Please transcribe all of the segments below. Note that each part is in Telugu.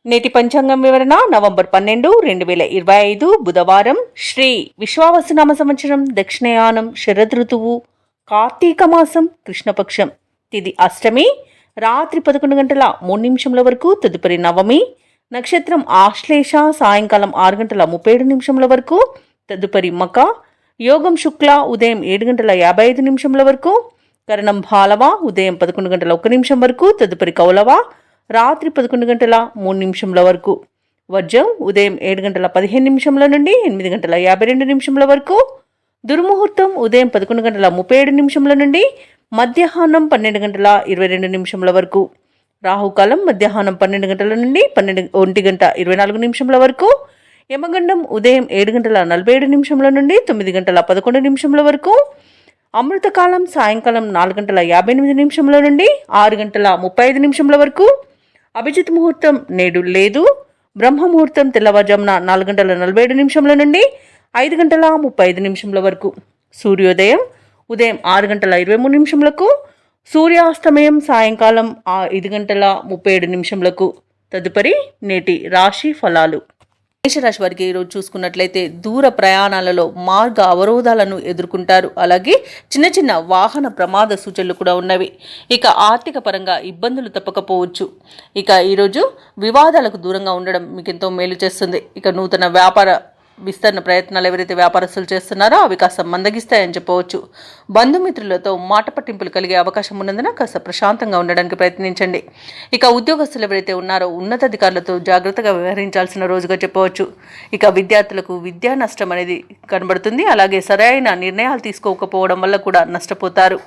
నేటి పంచాంగం వివరణ నవంబర్ 12, 2025 బుధవారం. శ్రీ విశ్వావసునామ సంవత్సరం, దక్షిణయానం, శరదృతువు, కార్తీక మాసం, కృష్ణపక్షం. తిది అష్టమి, రాత్రి 11:03 వరకు. తదుపరి నవమి. నక్షత్రం ఆశ్లేష, సాయంకాలం 6:37 వరకు. తదుపరి మక. యోగం శుక్ల, ఉదయం 7:55 వరకు. కరణం బాలవ, ఉదయం 11:01 వరకు. తదుపరి కౌలవ, రాత్రి 11:03 వరకు. వర్జం ఉదయం 7:15 నుండి 8:52 వరకు. దుర్ముహూర్తం ఉదయం 11:37 నుండి మధ్యాహ్నం 12:22 వరకు. రాహుకాలం మధ్యాహ్నం 12 గంటల నుండి 1:24 వరకు. యమగండం ఉదయం 7:47 నుండి 9:11 వరకు. అమృతకాలం సాయంకాలం 4:58 నుండి 6:35 వరకు. అభిజిత్ ముహూర్తం నేడు లేదు. బ్రహ్మముహూర్తం తెల్లవారుజామున 4:47 నుండి 5:35 వరకు. సూర్యోదయం ఉదయం 6:23 సూర్యాస్తమయం సాయంకాలం 5:37. తదుపరి నేటి రాశి ఫలాలు. మేషరాశి వారికి ఈరోజు చూసుకున్నట్లయితే దూర ప్రయాణాలలో మార్గ అవరోధాలను ఎదుర్కొంటారు. అలాగే చిన్న చిన్న వాహన ప్రమాద సూచనలు కూడా ఉన్నవి. ఇక ఆర్థిక పరంగా ఇబ్బందులు తప్పకపోవచ్చు. ఇక ఈరోజు వివాదాలకు దూరంగా ఉండడం మీకు ఎంతో మేలు చేస్తుంది. ఇక నూతన వ్యాపార విస్తరణ ప్రయత్నాలు ఎవరైతే వ్యాపారస్తులు చేస్తున్నారో అవి కాస్త మందగిస్తాయని చెప్పవచ్చు. బంధుమిత్రులతో మాట పట్టింపులు కలిగే అవకాశం ఉన్నందున కాస్త ప్రశాంతంగా ఉండడానికి ప్రయత్నించండి. ఇక ఉద్యోగస్తులు ఎవరైతే ఉన్నారో ఉన్నతాధికారులతో జాగ్రత్తగా వ్యవహరించాల్సిన రోజుగా చెప్పవచ్చు. ఇక విద్యార్థులకు విద్యా నష్టం అనేది కనబడుతుంది. అలాగే సరైన నిర్ణయాలు తీసుకోకపోవడం వల్ల కూడా నష్టపోతారు.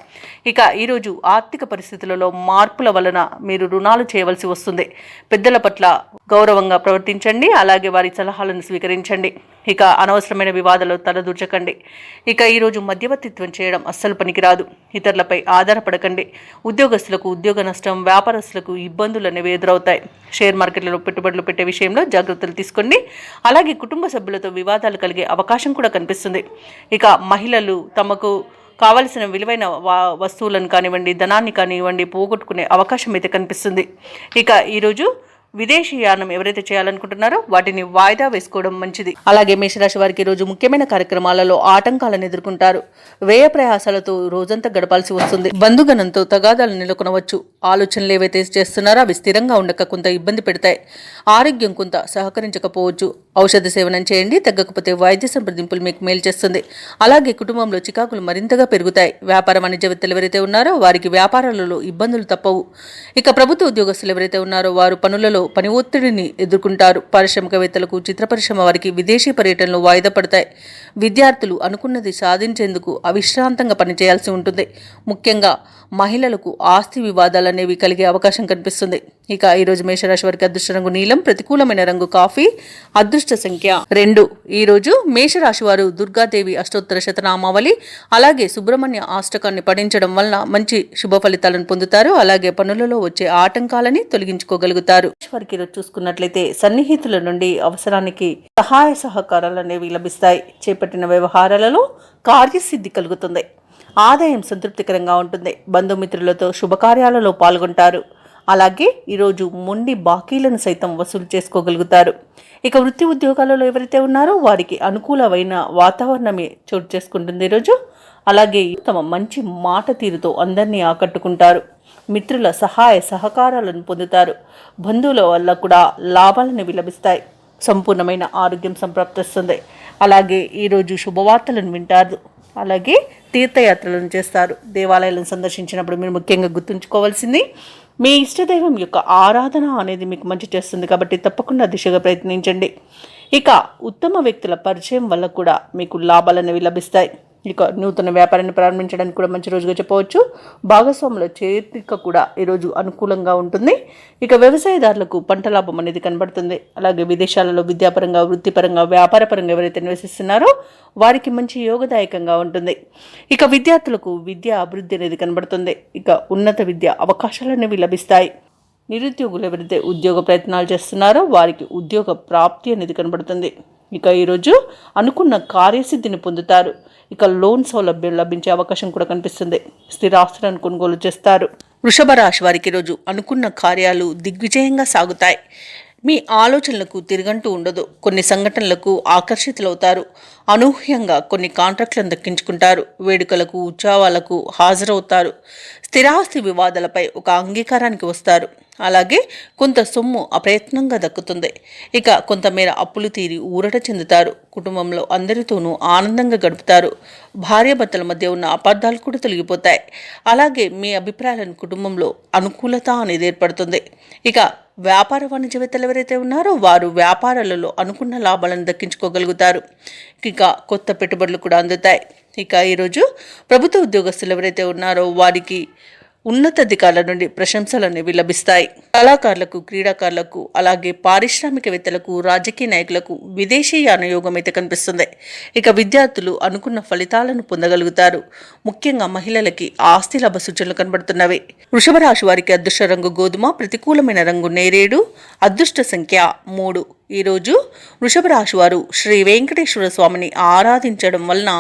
ఇక ఈరోజు ఆర్థిక పరిస్థితులలో మార్పుల వలన మీరు రుణాలు చేయవలసి వస్తుంది. పెద్దల పట్ల గౌరవంగా ప్రవర్తించండి. అలాగే వారి సలహాలను స్వీకరించండి. ఇక అనవసరమైన వివాదాలు తలదూర్చకండి. ఇక ఈరోజు మధ్యవర్తిత్వం చేయడం అస్సలు పనికిరాదు. ఇతరులపై ఆధారపడకండి. ఉద్యోగస్తులకు ఉద్యోగ నష్టం, వ్యాపారస్తులకు ఇబ్బందులు అనేవి ఎదురవుతాయి. షేర్ మార్కెట్లలో పెట్టుబడులు పెట్టే విషయంలో జాగ్రత్తలు తీసుకోండి. అలాగే కుటుంబ సభ్యులతో వివాదాలు కలిగే అవకాశం కూడా కనిపిస్తుంది. ఇక మహిళలు తమకు కావలసిన విలువైన వస్తువులను కానివ్వండి, ధనాన్ని కానివ్వండి పోగొట్టుకునే అవకాశం అయితే కనిపిస్తుంది. ఇక ఈరోజు విదేశీయానం ఎవరైతే చేయాలనుకుంటున్నారో వాటిని వాయిదా వేసుకోవడం మంచిది. అలాగే మేషరాశి వారికి రోజు ముఖ్యమైన కార్యక్రమాలలో ఆటంకాలను ఎదుర్కొంటారు. వ్యయ ప్రయాసాలతో రోజంతా గడపాల్సి వస్తుంది. బంధుగణంతో తగాదాలు నెలకొనవచ్చు. ఆలోచనలు ఏవైతే చేస్తున్నారో అవి స్థిరంగా ఉండక కొంత ఇబ్బంది పెడతాయి. ఆరోగ్యం కొంత సహకరించకపోవచ్చు. ఔషధ సేవనం చేయండి. తగ్గకపోతే వైద్య సంప్రదింపులు మీకు మేలు చేస్తుంది. అలాగే కుటుంబంలో చికాకులు మరింతగా పెరుగుతాయి. వ్యాపార వాణిజ్యవేత్తలు ఎవరైతే ఉన్నారో వారికి వ్యాపారాలలో ఇబ్బందులు తప్పవు. ఇక ప్రభుత్వ ఉద్యోగస్తులు ఎవరైతే ఉన్నారో వారు పనులలో పని ఒత్తిడిని ఎదుర్కొంటారు. పారిశ్రామికవేత్తలకు, చిత్ర పరిశ్రమ వారికి విదేశీ పర్యటనలు వాయిదా పడతాయి. విద్యార్థులు అనుకున్నది సాధించేందుకు అవిశ్రాంతంగా పనిచేయాల్సి ఉంటుంది. ముఖ్యంగా మహిళలకు ఆస్తి వివాదాలు అనేవి కలిగే అవకాశం కనిపిస్తుంది. ఇక ఈరోజు మేషరాశి వారికి అదృష్ట రంగు నీలం, ప్రతికూలమైన రంగు కాఫీ, అదృష్ట సంఖ్య 2. ఈరోజు మేషరాశి వారు దుర్గాదేవి అష్టోత్తర శతనామావళి అలాగే సుబ్రహ్మణ్య అష్టకాన్ని పఠించడం వలన మంచి శుభ ఫలితాలను పొందుతారు. అలాగే పనులలో వచ్చే ఆటంకాలని తొలగించుకోగలుగుతారు. వారికి ఈరోజు చూసుకున్నట్లయితే సన్నిహితుల నుండి అవసరానికి సహాయ సహకారాలు అనేవి లభిస్తాయి. చేపట్టిన వ్యవహారాలలో కార్యసిద్ధి కలుగుతుంది. ఆదాయం సంతృప్తికరంగా ఉంటుంది. బంధుమిత్రులతో శుభకార్యాలలో పాల్గొంటారు. అలాగే ఈరోజు మొండి బాకీలను సైతం వసూలు చేసుకోగలుగుతారు. ఇక వృత్తి ఉద్యోగాలలో ఎవరైతే ఉన్నారో వారికి అనుకూలమైన వాతావరణమే చోటు చేసుకుంటుంది ఈరోజు. అలాగే తమ మంచి మాట తీరుతో అందరినీ ఆకట్టుకుంటారు. మిత్రుల సహాయ సహకారాలను పొందుతారు. బంధువుల వల్ల కూడా లాభాలను లభిస్తాయి. సంపూర్ణమైన ఆరోగ్యం సంప్రాప్తిస్తుంది. అలాగే ఈరోజు శుభవార్తలను వింటారు. అలాగే తీర్థయాత్రలను చేస్తారు. దేవాలయాలను సందర్శించినప్పుడు మీరు ముఖ్యంగా గుర్తుంచుకోవాల్సింది మీ ఇష్టదైవం యొక్క ఆరాధన అనేది మీకు మంచి చేస్తుంది. కాబట్టి తప్పకుండా దిశగా ప్రయత్నించండి. ఇక ఉత్తమ వ్యక్తుల పరిచయం వల్ల కూడా మీకు లాభాలు అనేవి లభిస్తాయి. ఇక నూతన వ్యాపారాన్ని ప్రారంభించడానికి కూడా మంచి రోజుగా చెప్పవచ్చు. భాగస్వాముల చేరిక కూడా ఈరోజు అనుకూలంగా ఉంటుంది. ఇక వ్యవసాయదారులకు పంట లాభం అనేది కనబడుతుంది. అలాగే విదేశాలలో విద్యాపరంగా, వృత్తిపరంగా, వ్యాపారపరంగా ఎవరైతే నివసిస్తున్నారో వారికి మంచి యోగదాయకంగా ఉంటుంది. ఇక విద్యార్థులకు విద్యా అభివృద్ధి అనేది కనబడుతుంది. ఇక ఉన్నత విద్య అవకాశాలు అనేవి లభిస్తాయి. నిరుద్యోగులు ఎవరైతే ఉద్యోగ ప్రయత్నాలు చేస్తున్నారో వారికి ఉద్యోగ ప్రాప్తి అనేది కనబడుతుంది. ఇక ఈరోజు అనుకున్న కార్యసిద్ధిని పొందుతారు. ఇక లోన్ సౌలభ్యం లభించే అవకాశం కూడా కనిపిస్తుంది. స్థిరాస్తులను కొనుగోలు చేస్తారు. వృషభ రాశి వారికి ఈరోజు అనుకున్న కార్యాలు దిగ్విజయంగా సాగుతాయి. మీ ఆలోచనలకు తిరగంటూ ఉండదు. కొన్ని సంఘటనలకు ఆకర్షితులవుతారు. అనూహ్యంగా కొన్ని కాంట్రాక్టులను దక్కించుకుంటారు. వేడుకలకు, ఉత్సవాలకు హాజరవుతారు. స్థిరాస్తి వివాదాలపై ఒక అంగీకారానికి వస్తారు. అలాగే కొంత సొమ్ము అప్రయత్నంగా దక్కుతుంది. ఇక కొంతమేర అప్పులు తీరి ఊరట చెందుతారు. కుటుంబంలో అందరితోనూ ఆనందంగా గడుపుతారు. భార్యాభర్తల మధ్య ఉన్న అపార్థాలు కూడా తొలగిపోతాయి. అలాగే మీ అభిప్రాయాలను కుటుంబంలో అనుకూలత అనేది ఏర్పడుతుంది. ఇక వ్యాపార వాణిజ్యవేత్తలు ఎవరైతే ఉన్నారో వారు వ్యాపారాలలో అనుకున్న లాభాలను దక్కించుకోగలుగుతారు. ఇక కొత్త పెట్టుబడులు కూడా అందుతాయి. ఇక ఈరోజు ప్రభుత్వ ఉద్యోగస్తులు ఎవరైతే ఉన్నారో వారికి ఉన్నతాధికారుల నుండి ప్రశంసలు అనేవి లభిస్తాయి. కళాకారులకు, క్రీడాకారులకు, అలాగే పారిశ్రామికవేత్తలకు, రాజకీయ నాయకులకు విదేశీయాన యోగం అయితే కనిపిస్తుంది. ఇక విద్యార్థులు అనుకున్న ఫలితాలను పొందగలుగుతారు. ముఖ్యంగా మహిళలకి ఆస్తి లాభ సూచనలు కనబడుతున్నవి. వృషభ రాశి వారికి అదృష్ట రంగు గోధుమ, ప్రతికూలమైన రంగు నేరేడు, అదృష్ట సంఖ్య 3. ఈరోజు వృషభ రాశి వారు శ్రీ వెంకటేశ్వర స్వామిని ఆరాధించడం వలన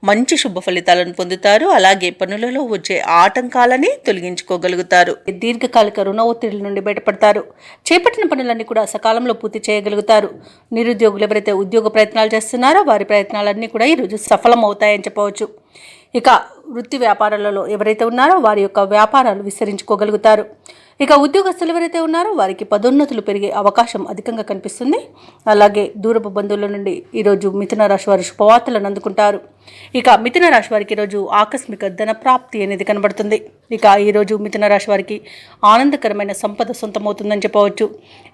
మంచి శుభ ఫలితాలను పొందుతారు. అలాగే పనులలో వచ్చే ఆటంకాలని తొలగించుకోగలుగుతారు. దీర్ఘకాలిక రుణ ఒత్తిడి నుండి బయటపడతారు. చేపట్టిన పనులన్నీ కూడా సకాలంలో పూర్తి చేయగలుగుతారు. నిరుద్యోగులు ఎవరైతే ఉద్యోగ ప్రయత్నాలు చేస్తున్నారో వారి ప్రయత్నాలన్నీ కూడా ఈరోజు సఫలం అవుతాయని చెప్పవచ్చు. ఇక వృత్తి వ్యాపారాలలో ఎవరైతే ఉన్నారో వారి యొక్క వ్యాపారాలు విస్తరించుకోగలుగుతారు. ఇక ఉద్యోగస్తులు ఎవరైతే ఉన్నారో వారికి పదోన్నతులు పెరిగే అవకాశం అధికంగా కనిపిస్తుంది. అలాగే దూరపు బంధువుల నుండి ఈరోజు మిథున రాశి వారు శుభవార్తలను అందుకుంటారు. ఇక మిథున రాశి వారికి ఈరోజు ఆకస్మిక ధన ప్రాప్తి అనేది కనబడుతుంది. ఇక ఈరోజు మిథున రాశి వారికి ఆనందకరమైన సంపద సొంతమవుతుందని చెప్పవచ్చు.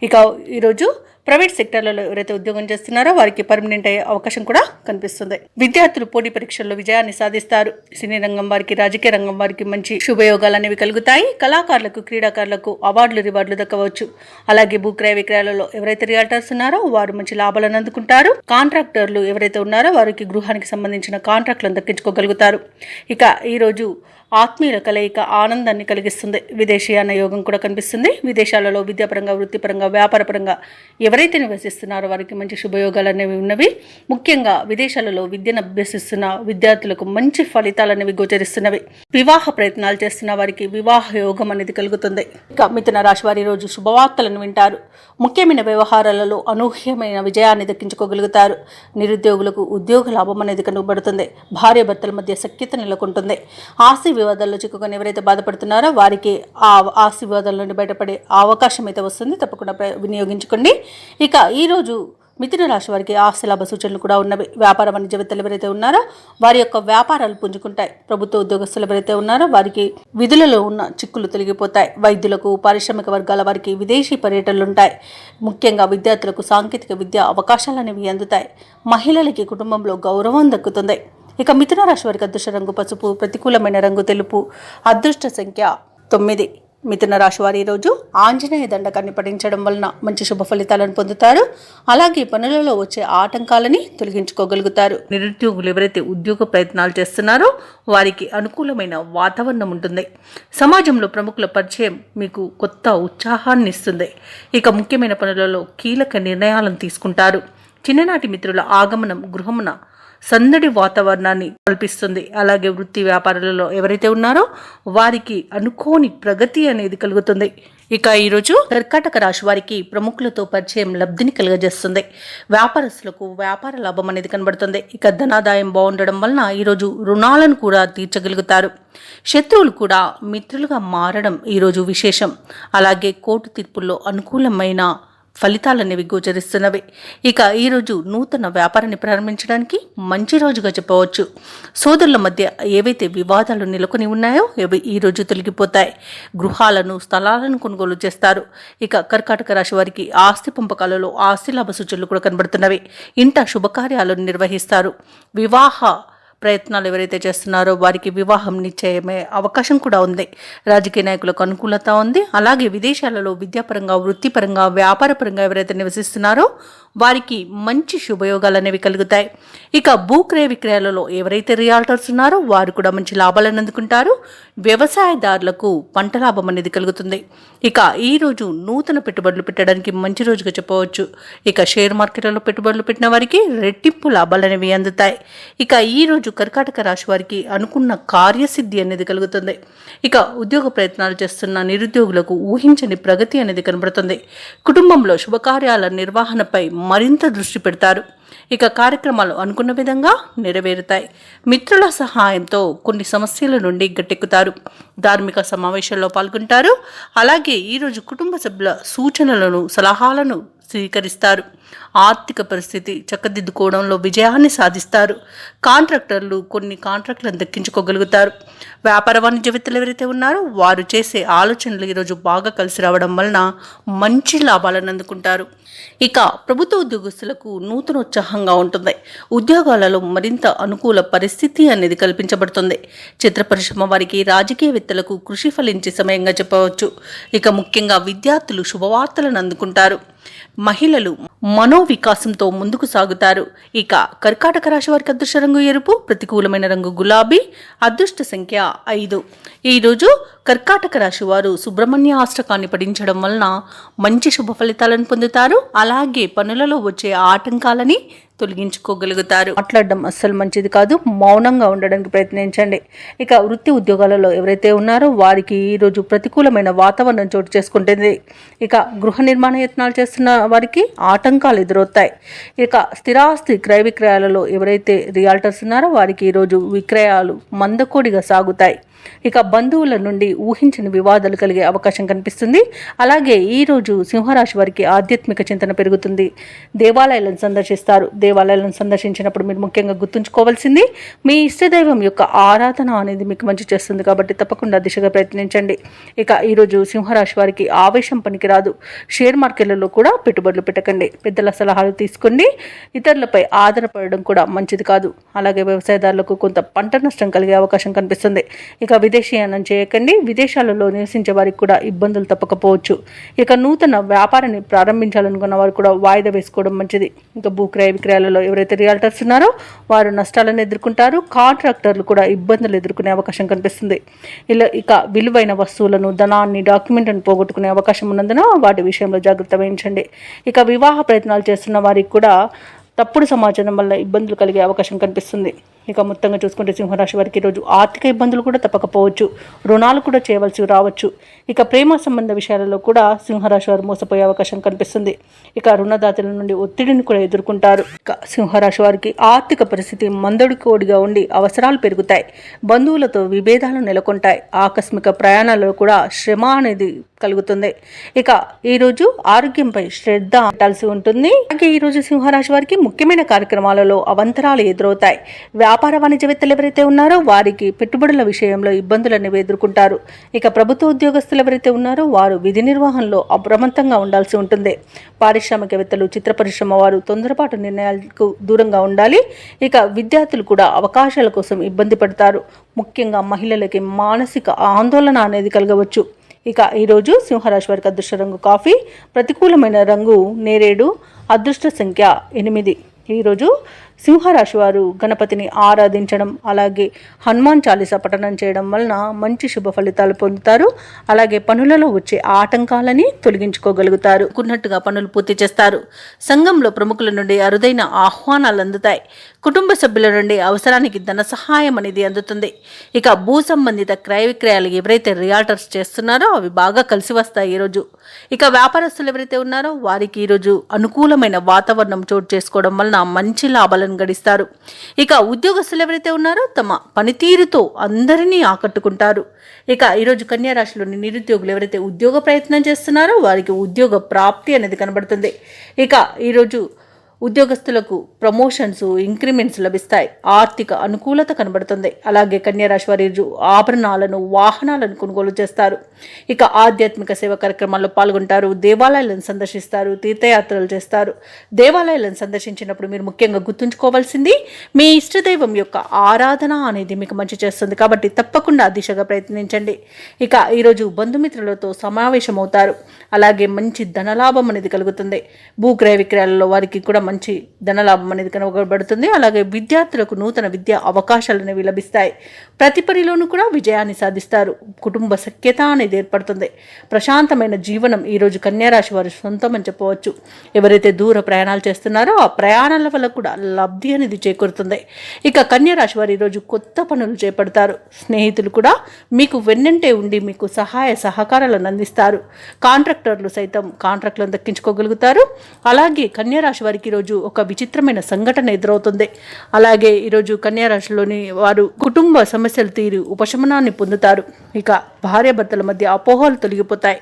ఇక ఈరోజు ప్రైవేట్ సెక్టర్లలో ఎవరైతే ఉద్యోగం చేస్తున్నారో వారికి పర్మనెంట్ అయ్యే అవకాశం కూడా కనిపిస్తుంది. విద్యార్థులు పోటీ పరీక్షల్లో విజయాన్ని సాధిస్తారు. సినీ రంగం వారికి, రాజకీయ రంగం వారికి మంచి శుభయోగాలు అనేవి కలుగుతాయి. కళాకారులకు, క్రీడాకారులకు అవార్డులు, రివార్డులు దక్కవచ్చు. అలాగే భూక్రయ విక్రయాలలో ఎవరైతే రియాల్టర్స్ ఉన్నారో వారు మంచి లాభాలను అందుకుంటారు. కాంట్రాక్టర్లు ఎవరైతే ఉన్నారో వారికి గృహానికి సంబంధించిన కాంట్రాక్టులను దక్కించుకోగలుగుతారు. ఇక ఈరోజు ఆత్మీయుల కలయిక ఆనందాన్ని కలిగిస్తుంది. విదేశీయాన యోగం కూడా కనిపిస్తుంది. విదేశాలలో విద్యాపరంగా, వృత్తిపరంగా, వ్యాపారపరంగా ఎవరైతే నివసిస్తున్నారో వారికి మంచి శుభయోగాలు అనేవి ఉన్నవి. ముఖ్యంగా విదేశాలలో విద్యను అభ్యసిస్తున్న విద్యార్థులకు మంచి ఫలితాలు అనేవి గోచరిస్తున్నవి. వివాహ ప్రయత్నాలు చేస్తున్న వారికి వివాహ యోగం అనేది కలుగుతుంది. ఇక మిథున రాశి వారి రోజు శుభవార్తలను వింటారు. ముఖ్యమైన వ్యవహారాలలో అనూహ్యమైన విజయాన్ని దక్కించుకోగలుగుతారు. నిరుద్యోగులకు ఉద్యోగ లాభం అనేది కనుగొబడుతుంది. భార్యాభర్తల మధ్య సఖ్యత నెలకొంటుంది. ఆస్తి వివాదాల్లో చిక్కుకొని ఎవరైతే బాధపడుతున్నారో వారికి ఆ ఆస్తి వివాదాల నుండి బయటపడే అవకాశం అయితే వస్తుంది. తప్పకుండా వినియోగించుకోండి. ఇక ఈరోజు మిథున రాశి వారికి ఆస్తి లాభ సూచనలు కూడా ఉన్నవి. వ్యాపార వాణిజ్యవేత్తలు ఎవరైతే ఉన్నారో వారి యొక్క వ్యాపారాలు పుంజుకుంటాయి. ప్రభుత్వ ఉద్యోగస్తులు ఎవరైతే ఉన్నారో వారికి విధులలో ఉన్న చిక్కులు తొలగిపోతాయి. వైద్యులకు, పారిశ్రామిక వర్గాల వారికి విదేశీ పర్యటనలు ఉంటాయి. ముఖ్యంగా విద్యార్థులకు సాంకేతిక విద్య అవకాశాలు అనేవి అందుతాయి. మహిళలకి కుటుంబంలో గౌరవం దక్కుతుంది. ఇక మిథున రాశి వారికి అదృష్ట రంగు పసుపు, ప్రతికూలమైన రంగు తెలుపు, అదృష్ట సంఖ్య 9. మిథున రాశి వారి ఈరోజు ఆంజనేయ దండకాన్ని పఠించడం వలన మంచి శుభ ఫలితాలను పొందుతారు. అలాగే పనులలో వచ్చే ఆటంకాలని తొలగించుకోగలుగుతారు. నిరుద్యోగులు ఎవరైతే ఉద్యోగ ప్రయత్నాలు చేస్తున్నారో వారికి అనుకూలమైన వాతావరణం ఉంటుంది. సమాజంలో ప్రముఖుల పరిచయం మీకు కొత్త ఉత్సాహాన్ని ఇస్తుంది. ఇక ముఖ్యమైన పనులలో కీలక నిర్ణయాలను తీసుకుంటారు. చిన్ననాటి మిత్రుల ఆగమనం గృహమున సందడి వాతావరణాన్ని కల్పిస్తుంది. అలాగే వృత్తి వ్యాపారాలలో ఎవరైతే ఉన్నారో వారికి అనుకోని ప్రగతి అనేది కలుగుతుంది. ఇక ఈరోజు కర్కాటక రాశి వారికి ప్రముఖులతో పరిచయం లబ్ధిని కలుగజేస్తుంది. వ్యాపారస్తులకు వ్యాపార లాభం అనేది కనబడుతుంది. ఇక ధనాదాయం బాగుండడం వలన ఈరోజు రుణాలను కూడా తీర్చగలుగుతారు. శత్రువులు కూడా మిత్రులుగా మారడం ఈరోజు విశేషం. అలాగే కోర్టు తీర్పుల్లో అనుకూలమైన ఫలితాలనేవి గోచరిస్తున్నవి. ఇక ఈరోజు నూతన వ్యాపారాన్ని ప్రారంభించడానికి మంచి రోజుగా చెప్పవచ్చు. సోదరుల మధ్య ఏవైతే వివాదాలు నెలకొని ఉన్నాయో అవి ఈరోజు తొలగిపోతాయి. గృహాలను, స్థలాలను కొనుగోలు చేస్తారు. ఇక కర్కాటక రాశి వారికి ఆస్తి పంపకాలలో ఆస్తి లాభ సూచనలు కూడా కనబడుతున్నవి. ఇంట శుభకార్యాలను నిర్వహిస్తారు. వివాహ ప్రయత్నాలు ఎవరైతే చేస్తున్నారో వారికి వివాహం నిశ్చయమే అవకాశం కూడా ఉంది. రాజకీయ నాయకులకు అనుకూలత ఉంది. అలాగే విదేశాలలో విద్యాపరంగా, వృత్తిపరంగా, వ్యాపారపరంగా ఎవరైతే నివసిస్తున్నారో వారికి మంచి శుభయోగాలు అనేవి కలుగుతాయి. ఇక భూక్రయ విక్రయాలలో ఎవరైతే రియాల్టర్స్ ఉన్నారో వారు కూడా మంచి లాభాలను అందుకుంటారు. వ్యవసాయదారులకు పంట లాభం అనేది కలుగుతుంది. ఇక ఈ రోజు నూతన పెట్టుబడులు పెట్టడానికి మంచి రోజుగా చెప్పవచ్చు. ఇక షేర్ మార్కెట్లలో పెట్టుబడులు పెట్టిన వారికి రెట్టింపు లాభాలు అనేవి అందుతాయి. ఇక ఈ రోజు కర్కాటక రాశి వారికి అనుకున్న కార్యసిద్ధి అనేది కలుగుతుంది. ఇక ఉద్యోగ ప్రయత్నాలు చేస్తున్న నిరుద్యోగులకు ఊహించని ప్రగతి అనేది కనబడుతుంది. కుటుంబంలో శుభకార్యాల నిర్వహణపై మరింత దృష్టి పెడతారు. ఇక కార్యక్రమాలు అనుకున్న విధంగా నెరవేరుతాయి. మిత్రుల సహాయంతో కొన్ని సమస్యల నుండి గట్టెక్కుతారు. ధార్మిక సమావేశాల్లో పాల్గొంటారు. అలాగే ఈరోజు కుటుంబ సభ్యుల సూచనలను సలహాలను స్వీకరిస్తారు. ఆర్థిక పరిస్థితి చక్కదిద్దుకోవడంలో విజయాన్ని సాధిస్తారు. కాంట్రాక్టర్లు కొన్ని కాంట్రాక్టులను దక్కించుకోగలుగుతారు. వ్యాపార వాణిజ్యవేత్తలు ఎవరైతే ఉన్నారో వారు చేసే ఆలోచనలు ఈరోజు బాగా కలిసి రావడం వలన మంచి లాభాలను అందుకుంటారు. ఇక ప్రభుత్వ ఉద్యోగస్తులకు నూతనోత్సాహంగా ఉంటుంది. ఉద్యోగాలలో మరింత అనుకూల పరిస్థితి అనేది కల్పించబడుతుంది. చిత్ర పరిశ్రమ వారికి రాజకీయవేత్తలకు కృషి ఫలించే సమయంగా చెప్పవచ్చు. ఇక ముఖ్యంగా విద్యార్థులు శుభవార్తలను అందుకుంటారు. మహిళలు మనోవికాసంతో ముందుకు సాగుతారు. ఇక కర్కాటక రాశి వారికి అదృష్ట రంగు ఎరుపు, ప్రతికూలమైన రంగు గులాబీ, అదృష్ట సంఖ్య 5. ఈరోజు కర్కాటక రాశి వారు సుబ్రహ్మణ్య అష్టకాన్ని పఠించడం వలన మంచి శుభ ఫలితాలను పొందుతారు. అలాగే పనులలో వచ్చే ఆటంకాలని తొలగించుకోగలుగుతారు. మాట్లాడడం అస్సలు మంచిది కాదు. మౌనంగా ఉండడానికి ప్రయత్నించండి. ఇక వృత్తి ఉద్యోగాలలో ఎవరైతే ఉన్నారో వారికి ఈరోజు ప్రతికూలమైన వాతావరణం చోటు చేసుకుంటుంది. ఇక గృహ నిర్మాణ యత్నాలు చేస్తున్న వారికి ఆటంకాలు ఎదురవుతాయి. ఇక స్థిరాస్తి క్రయ విక్రయాలలో ఎవరైతే రియాల్టర్స్ ఉన్నారో వారికి ఈరోజు విక్రయాలు మందకోడిగా సాగుతాయి. ఇక బంధువుల నుండి ఊహించని వివాదాలు కలిగే అవకాశం కనిపిస్తుంది. అలాగే ఈరోజు సింహరాశి వారికి ఆధ్యాత్మిక చింతన పెరుగుతుంది. దేవాలయాలను సందర్శిస్తారు. దేవాలయాలను సందర్శించినప్పుడు మీరు ముఖ్యంగా గుర్తుంచుకోవాల్సింది మీ ఇష్టదైవం యొక్క ఆరాధన అనేది మీకు మంచి చేస్తుంది. కాబట్టి తప్పకుండా దిశగా ప్రయత్నించండి. ఇక ఈరోజు సింహరాశి వారికి ఆవేశం పనికిరాదు. షేర్ మార్కెట్లలో కూడా పెట్టుబడులు పెట్టకండి. పెద్దల సలహాలు తీసుకోండి. ఇతరులపై ఆధారపడడం కూడా మంచిది కాదు. అలాగే వ్యవసాయదారులకు కొంత పంట నష్టం కలిగే అవకాశం కనిపిస్తుంది. ఇక విదేశీయానం చేయకండి. విదేశాలలో నివసించే వారికి కూడా ఇబ్బందులు తప్పకపోవచ్చు. ఇక నూతన వ్యాపారాన్ని ప్రారంభించాలనుకున్న వారు కూడా వాయిదా వేసుకోవడం మంచిది. ఇక భూక్రయ విక్రయాలలో ఎవరైతే రియాల్టర్స్ ఉన్నారో వారు నష్టాలను ఎదుర్కొంటారు. కాంట్రాక్టర్లు కూడా ఇబ్బందులు ఎదుర్కొనే అవకాశం కనిపిస్తుంది. ఇక విలువైన వస్తువులను, ధనాన్ని, డాక్యుమెంట్లను పోగొట్టుకునే అవకాశం ఉన్నందున వాటి విషయంలో జాగ్రత్త వహించండి. ఇక వివాహ ప్రయత్నాలు చేస్తున్న వారికి కూడా తప్పుడు సమాచారం వల్ల ఇబ్బందులు కలిగే అవకాశం కనిపిస్తుంది. ఇక మొత్తంగా చూసుకుంటే సింహరాశి వారికి ఈరోజు ఆర్థిక ఇబ్బందులు కూడా తప్పకపోవచ్చు. రుణాలు కూడా చేయవలసి రావచ్చు. ఇక ప్రేమ సంబంధ విషయాలలో కూడా సింహరాశి వారు మోసపోయే అవకాశం కనిపిస్తుంది. ఇక రుణదాతల నుండి ఒత్తిడిని కూడా ఎదుర్కొంటారు. ఇక సింహరాశి వారికి ఆర్థిక పరిస్థితి మందడికోడిగా ఉండి అవసరాలు పెరుగుతాయి. బంధువులతో విభేదాలు నెలకొంటాయి. ఆకస్మిక ప్రయాణాలలో కూడా శ్రమ అనేది కలుగుతుంది. ఇక ఈరోజు ఆరోగ్యంపై శ్రద్ధ పెట్టాల్సి ఉంటుంది. అలాగే ఈరోజు సింహరాశి వారికి ముఖ్యమైన కార్యక్రమాలలో అవంతరాలు ఎదురవుతాయి. వ్యాపార వాణిజ్యవేత్తలు ఎవరైతే ఉన్నారో వారికి పెట్టుబడుల విషయంలో ఇబ్బందులు అనేవి ఎదుర్కొంటారు. ఇక ప్రభుత్వ ఉద్యోగస్తులు ఎవరైతే ఉన్నారో వారు విధి నిర్వహణలో అప్రమత్తంగా ఉండాల్సి ఉంటుంది. పారిశ్రామికవేత్తలు, చిత్ర పరిశ్రమ వారు తొందరపాటు నిర్ణయాలకు దూరంగా ఉండాలి. ఇక విద్యార్థులు కూడా అవకాశాల కోసం ఇబ్బంది పడతారు. ముఖ్యంగా మహిళలకి మానసిక ఆందోళన అనేది కలగవచ్చు. ఇక ఈరోజు సింహరాశి వారికి అదృష్ట రంగు కాఫీ, ప్రతికూలమైన రంగు నేరేడు, అదృష్ట సంఖ్య 8. ఈరోజు సింహరాశి వారు గణపతిని ఆరాధించడం, అలాగే హనుమాన్ చాలీసా పఠనం చేయడం వలన మంచి శుభ ఫలితాలు పొందుతారు. అలాగే పనులలో వచ్చే ఆటంకాలని తొలగించుకోగలుగుతారు. అనుకున్నట్టుగా పనులు పూర్తి చేస్తారు. సంఘంలో ప్రముఖుల నుండి అరుదైన ఆహ్వానాలు అందుతాయి. కుటుంబ సభ్యుల నుండి అవసరానికి ధన సహాయం అనేది అందుతుంది. ఇక భూ సంబంధిత క్రయ విక్రయాలు ఎవరైతే రియాల్టర్స్ చేస్తున్నారో అవి బాగా కలిసి వస్తాయి ఈరోజు. ఇక వ్యాపారస్తులు ఎవరైతే ఉన్నారో వారికి ఈరోజు అనుకూలమైన వాతావరణం చోటు చేసుకోవడం వలన మంచి లాభాలను గడిస్తారు. ఇక ఉద్యోగస్తులు ఎవరైతే ఉన్నారో తమ పనితీరుతో అందరినీ ఆకట్టుకుంటారు. ఇక ఈరోజు కన్యా రాశిలోని నిరుద్యోగులు ఎవరైతే ఉద్యోగ ప్రయత్నం చేస్తున్నారో వారికి ఉద్యోగ ప్రాప్తి అనేది కనబడుతుంది. ఇక ఈరోజు ఉద్యోగస్తులకు ప్రమోషన్స్, ఇంక్రిమెంట్స్ లభిస్తాయి. ఆర్థిక అనుకూలత కనబడుతుంది. అలాగే కన్యారాశి వారి ఆభరణాలను, వాహనాలను కొనుగోలు చేస్తారు. ఇక ఆధ్యాత్మిక సేవ కార్యక్రమాల్లో పాల్గొంటారు. దేవాలయాలను సందర్శిస్తారు. తీర్థయాత్రలు చేస్తారు. దేవాలయాలను సందర్శించినప్పుడు మీరు ముఖ్యంగా గుర్తుంచుకోవాల్సింది మీ ఇష్టదైవం యొక్క ఆరాధన అనేది మీకు మంచి చేస్తుంది. కాబట్టి తప్పకుండా ఆ దిశగా ప్రయత్నించండి. ఇక ఈరోజు బంధుమిత్రులతో సమావేశమవుతారు. అలాగే మంచి ధనలాభం అనేది కలుగుతుంది. భూక్రయ విక్రయాలలో వారికి కూడా మంచి ధనలాభం అనేది కనబడుతుంది. అలాగే విద్యార్థులకు నూతన విద్యా అవకాశాలు అనేవి లభిస్తాయి. ప్రతి పనిలోనూ కూడా విజయాన్ని సాధిస్తారు. కుటుంబ సఖ్యత అనేది ఏర్పడుతుంది. ప్రశాంతమైన జీవనం ఈరోజు కన్యారాశి వారి సొంతం అని చెప్పవచ్చు. ఎవరైతే దూర ప్రయాణాలు చేస్తున్నారో ఆ ప్రయాణాల వల్ల కూడా లబ్ధి అనేది చేకూరుతుంది. ఇక కన్యారాశి వారు ఈరోజు కొత్త పనులు చేపడతారు. స్నేహితులు కూడా మీకు వెన్నంటే ఉండి మీకు సహాయ సహకారాలను అందిస్తారు. కాంట్రాక్టర్లు సైతం కాంట్రాక్టులను దక్కించుకోగలుగుతారు. అలాగే కన్యారాశి వారికి ఈరోజు ఒక విచిత్రమైన సంఘటన ఎదురవుతుంది. అలాగే ఈరోజు కన్యారాశిలోని వారు కుటుంబ సమస్యలు తీరి ఉపశమనాన్ని పొందుతారు. ఇక భార్యాభర్తల మధ్య అపోహలు తొలగిపోతాయి.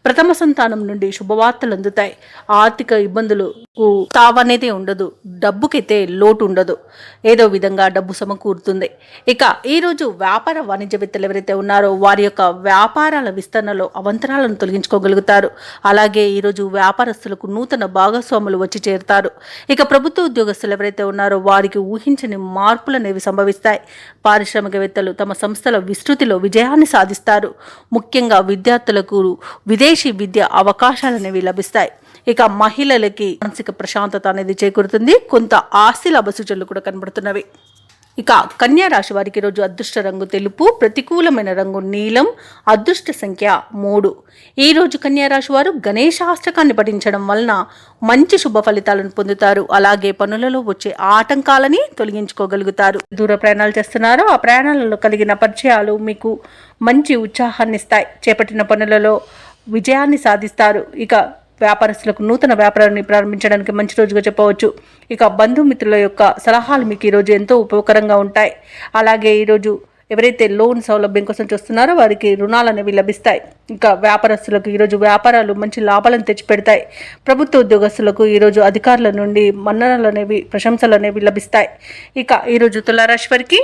ప్రథమ సంతానం నుండి శుభవార్తలు అందుతాయి. ఆర్థిక ఇబ్బందులకు తావనేది ఉండదు. డబ్బుకైతే లోటు ఉండదు. ఏదో విధంగా డబ్బు సమకూరుతుంది. ఇక ఈరోజు వ్యాపార వాణిజ్యవేత్తలు ఎవరైతే ఉన్నారో వారి యొక్క వ్యాపారాల విస్తరణలో అవంతరాలను తొలగించుకోగలుగుతారు. అలాగే ఈరోజు వ్యాపారస్తులకు నూతన భాగస్వాములు వచ్చి చేరుతారు. ఇక ప్రభుత్వ ఉద్యోగస్తులు ఎవరైతే ఉన్నారో వారికి ఊహించని మార్పులు అనేవి సంభవిస్తాయి. పారిశ్రామికవేత్తలు తమ సంస్థల విస్తృతిలో విజయాన్ని సాధిస్తారు. ముఖ్యంగా విద్యార్థులకు విదేశీ విద్య అవకాశాలు అనేవి లభిస్తాయి. ఇక మహిళలకి మానసిక ప్రశాంతత అనేది చేకూరుతుంది. కొంత ఆస్తి లాభ సూచనలు కూడా కనబడుతున్నవి. ఇక కన్యా రాశి వారికి ఈరోజు అదృష్ట రంగు తెలుపు, ప్రతికూలమైన రంగు నీలం, అదృష్ట సంఖ్య 3. ఈరోజు కన్యా రాశి వారు గణేశాష్టకాన్ని పఠించడం వలన మంచి శుభ ఫలితాలను పొందుతారు. అలాగే పనులలో వచ్చే ఆటంకాలని తొలగించుకోగలుగుతారు. దూర ప్రయాణాలు చేస్తున్నారో ఆ ప్రయాణాలలో కలిగిన పరిచయాలు మీకు మంచి ఉత్సాహాన్ని ఇస్తాయి. చేపట్టిన పనులలో విజయాన్ని సాధిస్తారు. ఇక వ్యాపారస్తులకు నూతన వ్యాపారాన్ని ప్రారంభించడానికి మంచి రోజుగా చెప్పవచ్చు. ఇక బంధుమిత్రుల యొక్క సలహాలు మీకు ఈరోజు ఎంతో ఉపయోగకరంగా ఉంటాయి. అలాగే ఈరోజు ఎవరైతే లోన్ సౌలభ్యం కోసం చూస్తున్నారో వారికి రుణాలు అనేవి లభిస్తాయి. ఇంకా వ్యాపారస్తులకు ఈరోజు వ్యాపారాలు మంచి లాభాలను తెచ్చిపెడతాయి. ప్రభుత్వ ఉద్యోగస్తులకు ఈరోజు అధికారుల నుండి మన్ననలు అనేవి, ప్రశంసలు అనేవి లభిస్తాయి. ఇక ఈరోజు తులారాశి వారికి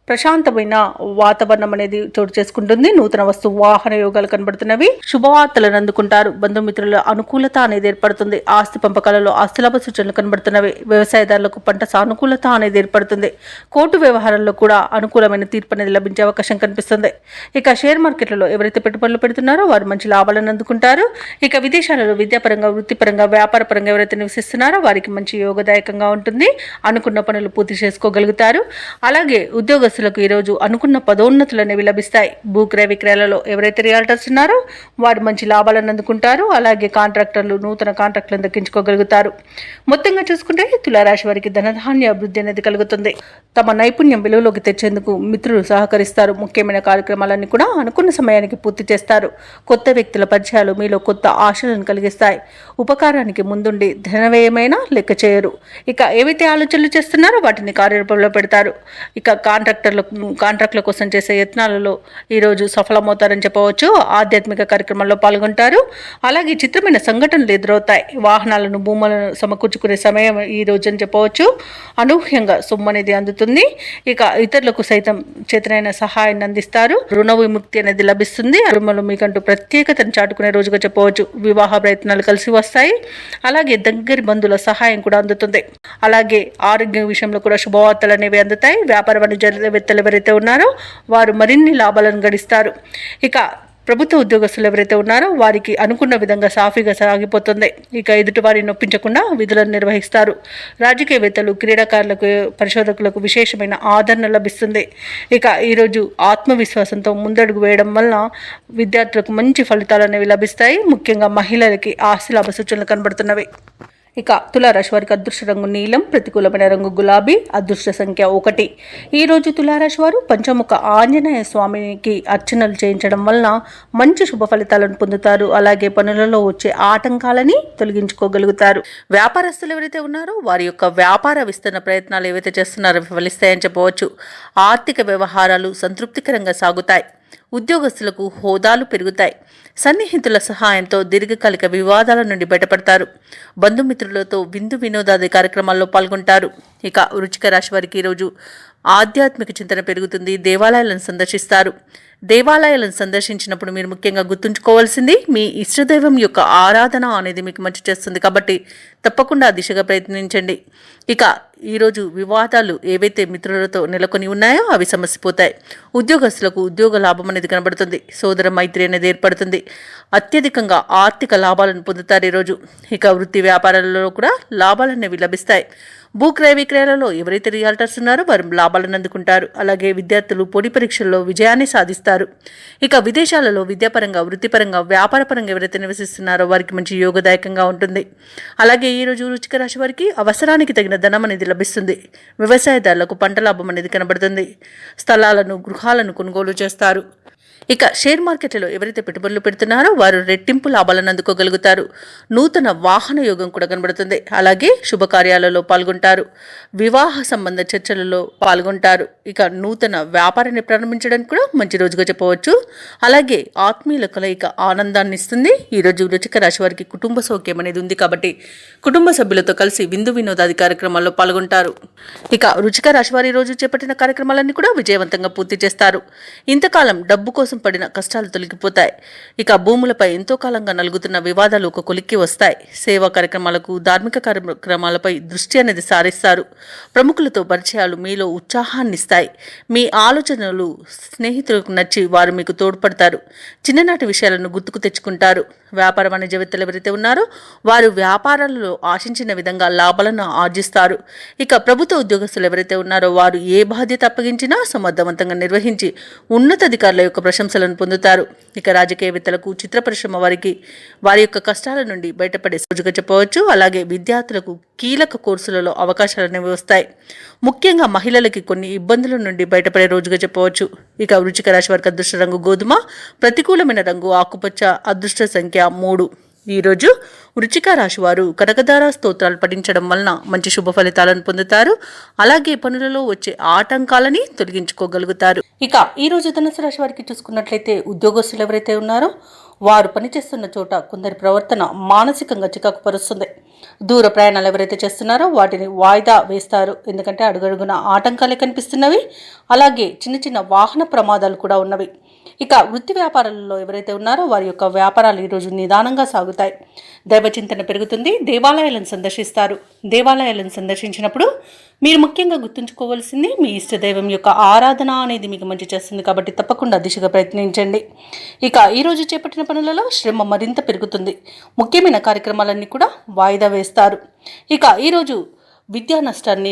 ప్రశాంతమైన వాతావరణం అనేది చోటు చేసుకుంటుంది. నూతన వస్తు వాహన యోగాలు కనబడుతున్నవి. శుభవార్తలను అందుకుంటారు. బంధుమిత్రుల అనుకూలత అనేది ఏర్పడుతుంది. ఆస్తి పంపకాలలో ఆస్తిలాభ సూచనలు కనబడుతున్నవి. వ్యవసాయదారులకు పంట సానుకూలత అనేది ఏర్పడుతుంది. కోర్టు వ్యవహారాల్లో కూడా అనుకూలమైన తీర్పు అనేది లభించే అవకాశం కనిపిస్తుంది. ఇక షేర్ మార్కెట్లలో ఎవరైతే పెట్టుబడులు పెడుతున్నారో వారు మంచి లాభాలను అందుకుంటారు. ఇక విదేశాలలో విద్యాపరంగా, వృత్తిపరంగా, వ్యాపార పరంగా ఎవరైతే నివసిస్తున్నారో వారికి మంచి యోగదాయకంగా ఉంటుంది. అనుకున్న పనులు పూర్తి చేసుకోగలుగుతారు. అలాగే ఉద్యోగస్తులకు ఈరోజు అనుకున్న పదోన్నతులు అనేవి లభిస్తాయి. భూక్రయ విక్రయాలలో ఎవరైతే రియాల్టర్స్ ఉన్నారో వారు మంచి లాభాలను అందుకుంటారు. అలాగే కాంట్రాక్టర్లు నూతన కాంట్రాక్టులను దక్కించుకోగలుగుతారు. మొత్తంగా చూసుకుంటే తులారాశి వారికి ధనధాన్య అభివృద్ధి అనేది కలుగుతుంది. తమ నైపుణ్యం విలువలోకి తెచ్చేందుకు మిత్రులు సహకరిస్తారు. ముఖ్యమైన కార్యక్రమాలన్నీ కూడా అనుకున్న సమయానికి పూర్తి చేస్తారు. కొత్త వ్యక్తుల పరిచయాలు మీలో కొత్త ఆశలను కలిగిస్తాయి. ఉపకారానికి ముందుండి ధనవ్యయమైనా లెక్క చేయరు. ఇక ఏవైతే ఆలోచనలు చేస్తున్నారో వాటిని కార్యరూపంలో పెడతారు. ఇక కాంట్రాక్టుల కోసం చేసే యత్నాలలో ఈరోజు సఫలమవుతారని చెప్పవచ్చు. ఆధ్యాత్మిక కార్యక్రమాల్లో పాల్గొంటారు. అలాగే చిత్రమైన సంఘటనలు ఎదురవుతాయి. వాహనాలను, భూములను సమకూర్చుకునే సమయం ఈ రోజు అని చెప్పవచ్చు. అనూహ్యంగా సొమ్ము అనేది అందుతుంది. ఇక ఇతరులకు సైతం చేతనైన సహాయాన్ని అందిస్తారు. రుణ విముక్తి అనేది లభిస్తుంది. కుటుంబంలో మీకంటూ ప్రత్యేకతను చాటుకునే రోజుగా చెప్పవచ్చు. వివాహ ప్రయత్నాలు కలిసి వస్తాయి. అలాగే దగ్గరి బంధువుల సహాయం కూడా అందుతుంది. అలాగే ఆరోగ్యం విషయంలో కూడా శుభవార్తలు అనేవి అందుతాయి. వ్యాపార వాణిజ్యవేత్తలు ఎవరైతే ఉన్నారో వారు మరిన్ని లాభాలను గడిస్తారు. ఇక ప్రభుత్వ ఉద్యోగస్తులు ఎవరైతే ఉన్నారో వారికి అనుకున్న విధంగా సాఫీగా సాగిపోతుంది. ఇక ఎదుటి వారిని నొప్పించకుండా విధులను నిర్వహిస్తారు. రాజకీయవేత్తలు, క్రీడాకారులకు, పరిశోధకులకు విశేషమైన ఆదరణ లభిస్తుంది. ఇక ఈరోజు ఆత్మవిశ్వాసంతో ముందడుగు వేయడం వలన విద్యార్థులకు మంచి ఫలితాలు అనేవి లభిస్తాయి. ముఖ్యంగా మహిళలకి ఆస్తి లాభ సూచనలు కనబడుతున్నవి. ఇక తులారాశి వారికి అదృష్ట రంగు నీలం, ప్రతికూలమైన రంగు గులాబీ, అదృష్ట సంఖ్య 1. ఈరోజు తులారాశి వారు పంచముఖ ఆంజనేయ స్వామికి అర్చనలు చేయించడం వలన మంచి శుభ ఫలితాలను పొందుతారు. అలాగే పనులలో వచ్చే ఆటంకాలని తొలగించుకోగలుగుతారు. వ్యాపారస్తులు ఎవరైతే ఉన్నారో వారి యొక్క వ్యాపార విస్తరణ ప్రయత్నాలు ఏవైతే చేస్తున్నారో ఫలిస్తాయని చెప్పవచ్చు. ఆర్థిక వ్యవహారాలు సంతృప్తికరంగా సాగుతాయి. ఉద్యోగస్తులకు హోదాలు పెరుగుతాయి. సన్నిహితుల సహాయంతో దీర్ఘకాలిక వివాదాల నుండి బయటపడతారు. బంధుమిత్రులతో విందు వినోదాది కార్యక్రమాల్లో పాల్గొంటారు. ఇక వృశ్చిక రాశి వారికి ఈరోజు ఆధ్యాత్మిక చింతన పెరుగుతుంది. దేవాలయాలను సందర్శిస్తారు. దేవాలయాలను సందర్శించినప్పుడు మీరు ముఖ్యంగా గుర్తుంచుకోవాల్సింది మీ ఇష్టదైవం యొక్క ఆరాధన అనేది మీకు మంచి చేస్తుంది. కాబట్టి తప్పకుండా ఆ దిశగా ప్రయత్నించండి. ఇక ఈరోజు వివాదాలు ఏవైతే మిత్రులతో నెలకొని ఉన్నాయో అవి సమసిపోతాయి. ఉద్యోగస్తులకు ఉద్యోగ లాభం అనేది కనబడుతుంది. సోదర మైత్రి అనేది ఏర్పడుతుంది. అత్యధికంగా ఆర్థిక లాభాలను పొందుతారు ఈరోజు. ఇక వృత్తి వ్యాపారాలలో కూడా లాభాలు అనేవి లభిస్తాయి. భూక్రయ విక్రయాలలో ఎవరైతే రియాల్టర్స్ ఉన్నారో వారు లాభాలను అందుకుంటారు. అలాగే విద్యార్థులు పోటీ పరీక్షల్లో విజయాన్ని సాధిస్తారు. ఇక విదేశాలలో విద్యాపరంగా, వృత్తిపరంగా, వ్యాపారపరంగా ఎవరైతే నివసిస్తున్నారో వారికి మంచి యోగదాయకంగా ఉంటుంది. అలాగే ఈరోజు వృశ్చిక రాశి వారికి అవసరానికి తగిన ధనం అనేది లభిస్తుంది. వ్యవసాయదారులకు పంట లాభం అనేది కనబడుతుంది. స్థలాలను, గృహాలను కొనుగోలు చేస్తారు. ఇక షేర్ మార్కెట్లో ఎవరైతే పెట్టుబడులు పెడుతున్నారో వారు రెట్టింపు లాభాలను అందుకోగలుగుతారు. నూతన వాహన యోగం కూడా కనబడుతుంది. అలాగే శుభకార్యాలలో పాల్గొంటారు. వివాహ సంబంధ చర్చలలో పాల్గొంటారు. ఇక నూతన వ్యాపారాన్ని ప్రారంభించడానికి కూడా మంచి రోజుగా చెప్పవచ్చు. అలాగే ఆత్మీయుల కలయిక ఆనందాన్ని ఇస్తుంది. ఈరోజు వృశ్చిక రాశి వారికి కుటుంబ సౌఖ్యం అనేది ఉంది కాబట్టి కుటుంబ సభ్యులతో కలిసి విందు వినోదాది కార్యక్రమాల్లో పాల్గొంటారు. ఇక వృశ్చిక రాశి వారి రోజు చేపట్టిన కార్యక్రమాలన్నీ కూడా విజయవంతంగా పూర్తి చేస్తారు. ఇంతకాలం డబ్బు కోసం పడిన కష్టాలు తొలగిపోతాయి. ఇక భూములపై ఎంతో కాలంగా నలుగుతున్న వివాదాలు ఒక కొలిక్కి వస్తాయి. సేవా కార్యక్రమాలకు, ధార్మిక కార్యక్రమాలపై దృష్టి అనేది సారిస్తారు. ప్రముఖులతో పరిచయాలు మీలో ఉత్సాహాన్ని ఇస్తాయి. మీ ఆలోచనలు స్నేహితులకు నచ్చి వారు మీకు తోడ్పడతారు. చిన్ననాటి విషయాలను గుర్తుకు తెచ్చుకుంటారు. వ్యాపార వాణిజ్యవేత్తలు ఎవరైతే ఉన్నారో వారు వ్యాపారాలలో ఆశించిన విధంగా లాభాలను ఆర్జిస్తారు. ఇక ప్రభుత్వ ఉద్యోగస్తులు ఎవరైతే ఉన్నారో వారు ఏ బాధ్యత అప్పగించినా సమర్థవంతంగా నిర్వహించి ఉన్నతాధికారుల యొక్క ప్రశంసలను పొందుతారు. ఇక రాజకీయవేత్తలకు, చిత్ర పరిశ్రమ వారికి వారి యొక్క కష్టాల నుండి బయటపడే రోజుగా చెప్పవచ్చు. అలాగే విద్యార్థులకు కీలక కోర్సులలో అవకాశాలు అనేవి వస్తాయి. ముఖ్యంగా మహిళలకి కొన్ని ఇబ్బందుల నుండి బయటపడే రోజుగా చెప్పవచ్చు. ఇక వృశ్చిక రాశి వారికి అదృష్ట రంగు గోధుమ, ప్రతికూలమైన రంగు ఆకుపచ్చ, అదృష్ట సంఖ్య 3. ఈరోజు వృశ్చిక రాశి వారు కనకదార స్తోత్రాలు పఠించడం వలన మంచి శుభ ఫలితాలను పొందుతారు. అలాగే పనులలో వచ్చే ఆటంకాలని తొలగించుకోగలుగుతారు. ఇక ఈరోజు ధనుసు రాశి వారికి చూసుకున్నట్లయితే ఉద్యోగస్తులు ఎవరైతే ఉన్నారో వారు పనిచేస్తున్న చోట కొందరి ప్రవర్తన మానసికంగా చికాకు పరుస్తుంది. దూర ప్రయాణాలు ఎవరైతే చేస్తున్నారో వాటిని వాయిదా వేస్తారు. ఎందుకంటే అడుగడుగున ఆటంకాలే కనిపిస్తున్నవి. అలాగే చిన్న చిన్న వాహన ప్రమాదాలు కూడా ఉన్నవి. ఇక వృత్తి వ్యాపారాలలో ఎవరైతే ఉన్నారో వారి యొక్క వ్యాపారాలు ఈరోజు నిదానంగా సాగుతాయి. దైవచింతన పెరుగుతుంది. దేవాలయాలను సందర్శిస్తారు. దేవాలయాలను సందర్శించినప్పుడు మీరు ముఖ్యంగా గుర్తుంచుకోవాల్సింది మీ ఇష్టదైవం యొక్క ఆరాధన అనేది మీకు మంచి చేస్తుంది. కాబట్టి తప్పకుండా దిశగా ప్రయత్నించండి. ఇక ఈరోజు చేపట్టిన పనులలో శ్రమ మరింత పెరుగుతుంది. ముఖ్యమైన కార్యక్రమాలన్నీ కూడా వాయిదా వేస్తారు. ఇక ఈరోజు విద్యా నష్టాన్ని,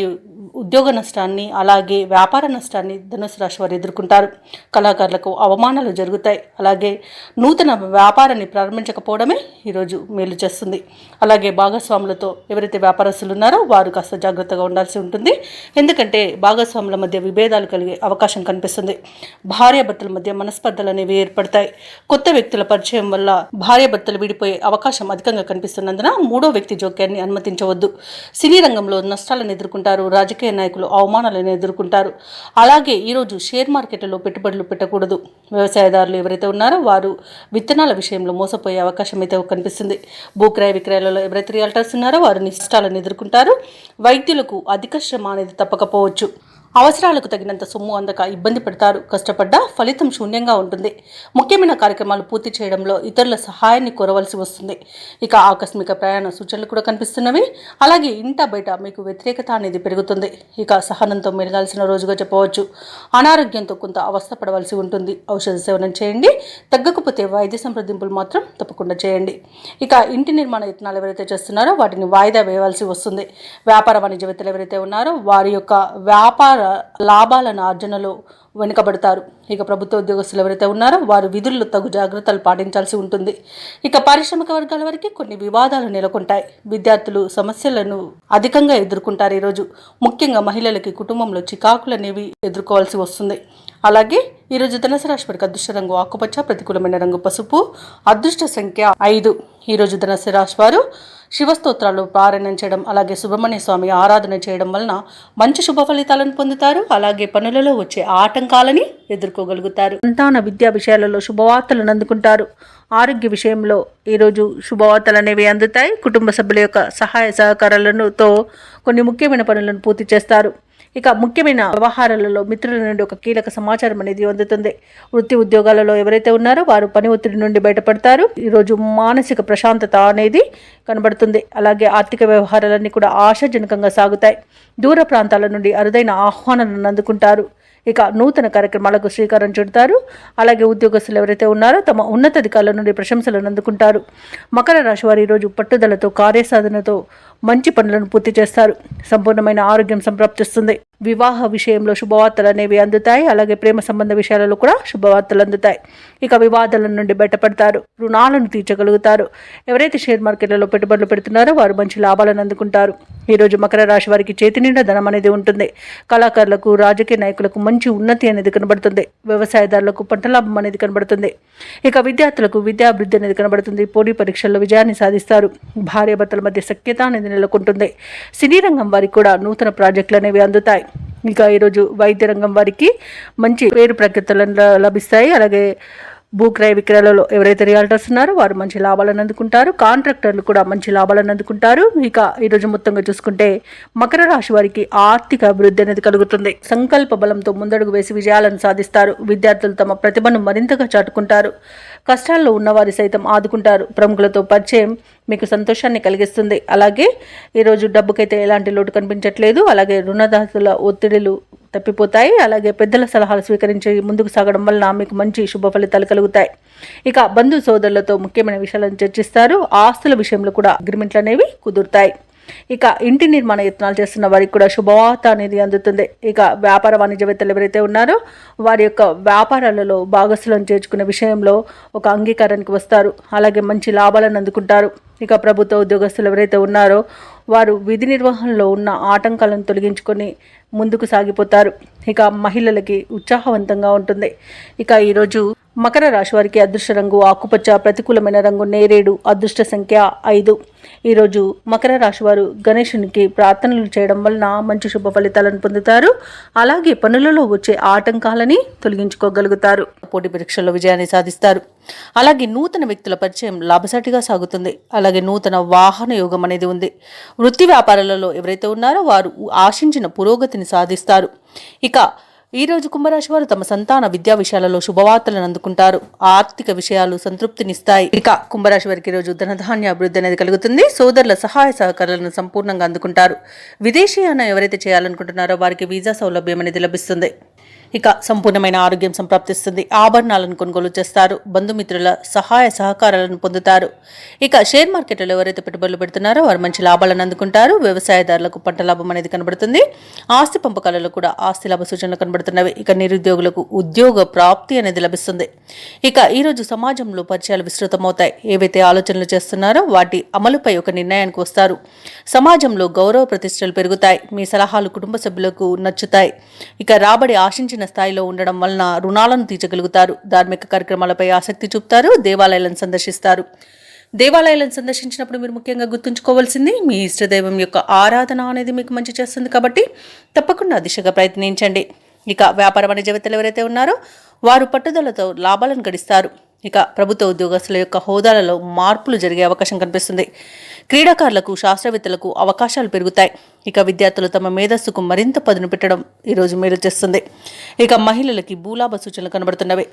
ఉద్యోగ నష్టాన్ని, అలాగే వ్యాపార నష్టాన్ని ధనుసు రాశి వారు ఎదుర్కొంటారు. కళాకారులకు అవమానాలు జరుగుతాయి. అలాగే నూతన వ్యాపారాన్ని ప్రారంభించకపోవడమే ఈరోజు మేలు చేస్తుంది. అలాగే భాగస్వాములతో ఎవరైతే వ్యాపారస్తులు ఉన్నారో వారు కాస్త జాగ్రత్తగా ఉండాల్సి ఉంటుంది. ఎందుకంటే భాగస్వాముల మధ్య విభేదాలు కలిగే అవకాశం కనిపిస్తుంది. భార్యాభర్తల మధ్య మనస్పర్ధలు అనేవి ఏర్పడతాయి. కొత్త వ్యక్తుల పరిచయం వల్ల భార్యాభర్తలు విడిపోయే అవకాశం అధికంగా కనిపిస్తున్నందున మూడో వ్యక్తి జోక్యాన్ని అనుమతించవద్దు. సినీ రంగంలో నష్టాలను ఎదుర్కొంటారు. రాజకీయ నాయకులు అవమానాలను ఎదుర్కొంటారు. అలాగే ఈరోజు షేర్ మార్కెట్లలో పెట్టుబడులు పెట్టకూడదు. వ్యవసాయదారులు ఎవరైతే ఉన్నారో వారు విత్తనాల విషయంలో మోసపోయే అవకాశం అయితే కనిపిస్తుంది. భూక్రయ విక్రయాలలో ఎవరైతే రియాల్టర్స్ ఉన్నారో వారు నష్టాలను ఎదుర్కొంటారు. వైద్యులకు అధిక శ్రమ అనేది తప్పకపోవచ్చు. అవసరాలకు తగినంత సొమ్ము అందక ఇబ్బంది పడతారు. కష్టపడ్డా ఫలితం శూన్యంగా ఉంటుంది. ముఖ్యమైన కార్యక్రమాలు పూర్తి చేయడంలో ఇతరుల సహాయాన్ని కోరవలసి వస్తుంది. ఇక ఆకస్మిక ప్రయాణ సూచనలు కూడా కనిపిస్తున్నవి. అలాగే ఇంట బయట మీకు వ్యతిరేకత అనేది పెరుగుతుంది. ఇక సహనంతో మెలగాల్సిన రోజుగా చెప్పవచ్చు. అనారోగ్యంతో కొంత అవస్థ పడవలసి ఉంటుంది. ఔషధ సేవనం చేయండి. తగ్గకపోతే వైద్య సంప్రదింపులు మాత్రం తప్పకుండా చేయండి. ఇక ఇంటి నిర్మాణ యత్నాలు ఎవరైతే చేస్తున్నారో వాటిని వాయిదా వేయవలసి వస్తుంది. వ్యాపార వాణిజ్యవేత్తలు ఎవరైతే ఉన్నారో వారి యొక్క వ్యాపార లాభాలను ఆర్జనలో వెనుకబడతారు. ఇక ప్రభుత్వ ఉద్యోగస్తులు ఎవరైతే ఉన్నారో వారు విధుల్లో తగు జాగ్రత్తలు పాటించాల్సి ఉంటుంది. ఇక పారిశ్రామిక వర్గాల వరకు కొన్ని వివాదాలు నెలకొంటాయి. విద్యార్థులు సమస్యలను అధికంగా ఎదుర్కొంటారు. ఈరోజు ముఖ్యంగా మహిళలకి కుటుంబంలో చికాకులు అనేవి ఎదుర్కోవాల్సి వస్తుంది. అలాగే ఈరోజు ధనుసు రాశి వారికి అదృష్ట రంగు ఆకుపచ్చ, ప్రతికూలమైన రంగు పసుపు, అదృష్ట సంఖ్య 5. ఈరోజు ధనుసు రాశి వారు శివస్తోత్రాలు పారాయణం చేయడం అలాగే సుబ్రహ్మణ్య స్వామి ఆరాధన చేయడం వలన మంచి శుభ ఫలితాలను పొందుతారు. అలాగే పనులలో వచ్చే ఆటంకాలని ఎదుర్కోగలుగుతారు. సంతాన విద్యా విషయాలలో శుభవార్తలను అందుకుంటారు. ఆరోగ్య విషయంలో ఈరోజు శుభవార్తలు అనేవి అందుతాయి. కుటుంబ సభ్యుల యొక్క సహాయ సహకారాలతో కొన్ని ముఖ్యమైన పనులను పూర్తి చేస్తారు. ఇక ముఖ్యమైన వ్యవహారాలలో మిత్రుల నుండి ఒక కీలక సమాచారం అనేది అందుతుంది. వృత్తి ఉద్యోగాలలో ఎవరైతే ఉన్నారో వారు పని ఒత్తిడి నుండి బయటపడతారు. ఈరోజు మానసిక ప్రశాంతత అనేది కనబడుతుంది. అలాగే ఆర్థిక వ్యవహారాలన్నీ కూడా ఆశాజనకంగా సాగుతాయి. దూర ప్రాంతాల నుండి అరుదైన ఆహ్వానాలను అందుకుంటారు. ఇక నూతన కార్యక్రమాలకు శ్రీకారం చుడతారు. అలాగే ఉద్యోగస్తులు ఎవరైతే ఉన్నారో తమ ఉన్నతాధికారుల నుండి ప్రశంసలను అందుకుంటారు. మకర రాశి వారు ఈరోజు పట్టుదలతో కార్యసాధనతో మంచి పనులను పూర్తి చేస్తారు. సంపూర్ణమైన ఆరోగ్యం సంప్రాప్తిస్తుంది. వివాహ విషయంలో శుభవార్తలు అనేవి అందుతాయి. అలాగే ప్రేమ సంబంధ విషయాలలో కూడా శుభవార్తలు అందుతాయి. ఇక వివాదాల నుండి బయటపడతారు. రుణాలను తీర్చగలుగుతారు. ఎవరైతే షేర్ మార్కెట్లలో పెట్టుబడులు పెడుతున్నారో వారు మంచి లాభాలను అందుకుంటారు. ఈరోజు మకర రాశి వారికి చేతి నిండా ధనం అనేది ఉంటుంది. కళాకారులకు, రాజకీయ నాయకులకు మంచి ఉన్నతి అనేది కనబడుతుంది. వ్యవసాయదారులకు పంట లాభం అనేది కనబడుతుంది. ఇక విద్యార్థులకు విద్యాభివృద్ధి అనేది కనబడుతుంది. పోటీ పరీక్షల్లో విజయాన్ని సాధిస్తారు. భార్యాభర్తల మధ్య సఖ్యత అనేది నెలకొంటుంది. సినీ రంగం వారికి కూడా నూతన ప్రాజెక్టులు అనేవి అందుతాయి. ఇక ఈరోజు వైద్య రంగం వారికి మంచి పేరు ప్రఖ్యాతులు లభిస్తాయి. అలాగే భూక్రయ విక్రయాలలో ఎవరైతే రియాల్టర్స్ ఉన్నారో వారు మంచి లాభాలను అందుకుంటారు. కాంట్రాక్టర్లు కూడా మంచి లాభాలను అందుకుంటారు. ఇక ఈరోజు మొత్తంగా చూసుకుంటే మకర రాశి వారికి ఆర్థిక అభివృద్ధి అనేది కలుగుతుంది. సంకల్ప బలంతో ముందడుగు వేసి విజయాలను సాధిస్తారు. విద్యార్థులు తమ ప్రతిభను మరింతగా చాటుకుంటారు. కష్టాల్లో ఉన్నవారి సైతం ఆదుకుంటారు. ప్రముఖులతో పరిచయం మీకు సంతోషాన్ని కలిగిస్తుంది. అలాగే ఈరోజు డబ్బుకైతే ఎలాంటి లోటు కనిపించట్లేదు. అలాగే రుణదాతల ఒత్తిడిలు తప్పిపోతాయి. అలాగే పెద్దల సలహాలు స్వీకరించి ముందుకు సాగడం వల్ల మీకు మంచి శుభ ఫలితాలు కలుగుతాయి. ఇక బంధు సోదరులతో ముఖ్యమైన విషయాలను చర్చిస్తారు. ఆస్తుల విషయంలో కూడా అగ్రిమెంట్లు అనేవి కుదురుతాయి. ఇక ఇంటి నిర్మాణ యత్నాలు చేస్తున్న వారికి కూడా శుభవార్త అనేది అందుతుంది. ఇక వ్యాపార వాణిజ్యవేత్తలు ఎవరైతే ఉన్నారో వారి యొక్క వ్యాపారాలలో భాగస్వాలను చేర్చుకునే విషయంలో ఒక అంగీకారానికి వస్తారు. అలాగే మంచి లాభాలను అందుకుంటారు. ఇక ప్రభుత్వ ఉద్యోగస్తులు ఎవరైతే ఉన్నారో వారు విధి నిర్వహణలో ఉన్న ఆటంకాలను తొలగించుకొని ముందుకు సాగిపోతారు. ఇక మహిళలకి ఉత్సాహవంతంగా ఉంటుంది. ఇక ఈరోజు మకర రాశి వారికి అదృష్ట రంగు ఆకుపచ్చ, ప్రతికూలమైన రంగు నేరేడు, అదృష్ట సంఖ్య 5. ఈరోజు మకర రాశి వారు గణేశునికి ప్రార్థనలు చేయడం వలన మంచి శుభ ఫలితాలను పొందుతారు. అలాగే పనులలో వచ్చే ఆటంకాలని తొలగించుకోగలుగుతారు. పోటీ పరీక్షల్లో విజయాన్ని సాధిస్తారు. అలాగే నూతన వ్యక్తుల పరిచయం లాభసాటిగా సాగుతుంది. అలాగే నూతన వాహన యోగం అనేది ఉంది. వృత్తి వ్యాపారాలలో ఎవరైతే ఉన్నారో వారు ఆశించిన పురోగతిని సాధిస్తారు. ఇక ఈరోజు కుంభరాశి వారు తమ సంతాన విద్యా విషయాలలో శుభవార్తలను అందుకుంటారు. ఆర్థిక విషయాలు సంతృప్తినిస్తాయి. ఇక కుంభరాశి వారికి ఈరోజు ధనధాన్య అభివృద్ధి అనేది కలుగుతుంది. సోదరుల సహాయ సహకారాలను సంపూర్ణంగా అందుకుంటారు. విదేశీయానం ఎవరైతే చేయాలనుకుంటున్నారో వారికి వీసా సౌలభ్యం అనేది లభిస్తుంది. ఇక సంపూర్ణమైన ఆరోగ్యం సంప్రాప్తిస్తుంది. ఆభరణాలను కొనుగోలు చేస్తారు. బంధుమిత్రుల సహాయ సహకారాలను పొందుతారు. ఇక షేర్ మార్కెట్లో ఎవరైతే పెట్టుబడులు పెడుతున్నారో వారు మంచి లాభాలను అందుకుంటారు. వ్యవసాయదారులకు పంట లాభం అనేది కనబడుతుంది. ఆస్తి పంపకాలలో కూడా ఆస్తి లాభ సూచనలు కనబడుతున్నవి. ఇక నిరుద్యోగులకు ఉద్యోగ ప్రాప్తి అనేది లభిస్తుంది. ఇక ఈరోజు సమాజంలో పరిచయాలు విస్తృతమవుతాయి. ఏవైతే ఆలోచనలు చేస్తున్నారో వాటి అమలుపై ఒక నిర్ణయానికి వస్తారు. సమాజంలో గౌరవ ప్రతిష్టలు పెరుగుతాయి. మీ సలహాలు కుటుంబ సభ్యులకు నచ్చుతాయి. ఇక రాబడి ఆశించిన స్థాయిలో ఉండడం వలన రుణాలను తీర్చగలుగుతారు. ధార్మిక కార్యక్రమాలపై ఆసక్తి చూపుతారు. దేవాలయాలను సందర్శిస్తారు. దేవాలయాలను సందర్శించినప్పుడు మీరు ముఖ్యంగా గుర్తుంచుకోవాల్సింది మీ ఇష్టదైవం యొక్క ఆరాధన అనేది మీకు మంచి చేస్తుంది. కాబట్టి తప్పకుండా దిశగా ప్రయత్నించండి. ఇక వ్యాపార వాణిజ్యవేత్తలు ఎవరైతే ఉన్నారో వారు పట్టుదలతో లాభాలను గడిస్తారు. ఇక ప్రభుత్వ ఉద్యోగస్తుల యొక్క హోదాలలో మార్పులు జరిగే అవకాశం కనిపిస్తుంది. క్రీడాకారులకు, శాస్త్రవేత్తలకు అవకాశాలు పెరుగుతాయి. ఇక విద్యార్థులు తమ మేధస్సుకు మరింత పదును పెట్టడం ఈరోజు మేలు చేస్తుంది. ఇక మహిళలకి భూలాభ సూచనలు కనబడుతున్నవి.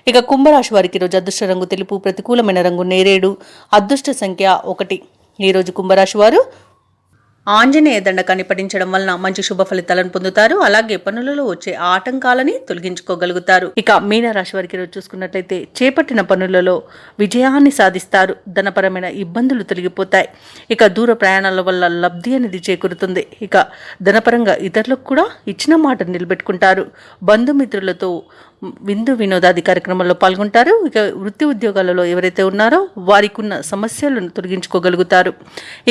ఇక కుంభరాశి వారికి ఈరోజు అదృష్ట రంగు తెలుపు, ప్రతికూలమైన రంగు నేరేడు, అదృష్ట సంఖ్య 1. ఈరోజు కుంభరాశి వారు ఆంజనేయ దండకాన్ని పఠించడం వలన మంచి శుభ ఫలితాలను పొందుతారు. అలాగే పనులలో వచ్చే ఆటంకాలని తొలగించుకోగలుగుతారు. ఇక మీనరాశి వారికి ఈరోజు చూసుకున్నట్లయితే చేపట్టిన పనులలో విజయాన్ని సాధిస్తారు. ధనపరమైన ఇబ్బందులు తొలగిపోతాయి. ఇక దూర ప్రయాణాల వల్ల లబ్ధి అనేది చేకూరుతుంది. ఇక ధనపరంగా ఇతరులకు కూడా ఇచ్చిన మాట నిలబెట్టుకుంటారు. బంధుమిత్రులతో విందు వినోదాది కార్యక్రమాల్లో పాల్గొంటారు. ఇక వృత్తి ఉద్యోగాలలో ఎవరైతే ఉన్నారో వారికి ఉన్న సమస్యలను తొలగించుకోగలుగుతారు.